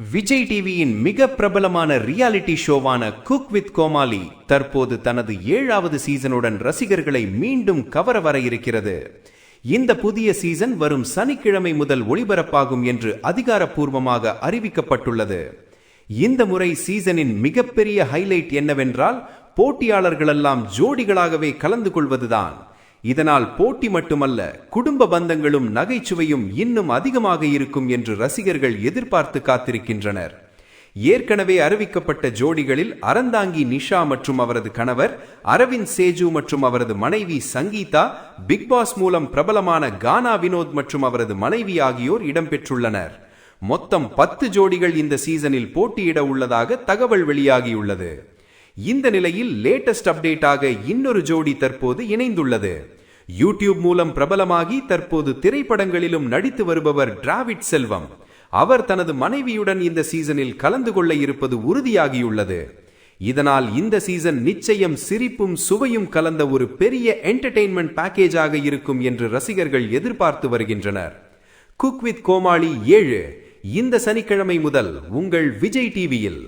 விஜய் டிவியின் மிக பிரபலமான ரியாலிட்டி ஷோவான குக் வித் கோமாளி தற்போது தனது 7வது சீசனுடன் ரசிகர்களை மீண்டும் கவர வர இருக்கிறது. இந்த புதிய சீசன் வரும் சனிக்கிழமை முதல் ஒளிபரப்பாகும் என்று அதிகாரப்பூர்வமாக அறிவிக்கப்பட்டுள்ளது. இந்த முறை சீசனின் மிகப்பெரிய ஹைலைட் என்னவென்றால் போட்டியாளர்களெல்லாம் ஜோடிகளாகவே கலந்து கொள்வதுதான். இதனால் போட்டி மட்டுமல்ல, குடும்ப பந்தங்களும் நகைச்சுவையும் இன்னும் அதிகமாக இருக்கும் என்று ரசிகர்கள் எதிர்பார்த்து காத்திருக்கின்றனர். ஏற்கனவே அறிவிக்கப்பட்ட ஜோடிகளில் அறந்தாங்கி நிஷா மற்றும் அவரது கணவர் அரவிந்த் சேஜு மற்றும் அவரது மனைவி சங்கீதா, பிக்பாஸ் மூலம் பிரபலமான கானா வினோத் மற்றும் அவரது மனைவி ஆகியோர் இடம்பெற்றுள்ளனர். மொத்தம் 10 ஜோடிகள் இந்த சீசனில் போட்டியிட உள்ளதாக தகவல் வெளியாகியுள்ளது. இந்த நிலையில் லேட்டஸ்ட் அப்டேட்டாக இன்னொரு ஜோடி தற்போது இணைந்துள்ளது. யூடியூப் மூலம் பிரபலமாகி தற்போது திரைப்படங்களிலும் நடித்து வருபவர் டிராவிட் செல்வம். அவர் தனது மனைவியுடன் இந்த சீசனில் கலந்து கொள்ள இருப்பது உறுதியாகியுள்ளது. இதனால் இந்த சீசன் நிச்சயம் சிரிப்பும் சுவையும் கலந்த ஒரு பெரிய என்டர்டெயின்மெண்ட் பேக்கேஜாக இருக்கும் என்று ரசிகர்கள் எதிர்பார்த்து வருகின்றனர். குக் வித் கோமாளி 7 இந்த சனிக்கிழமை முதல் உங்கள் விஜய் டிவியில்.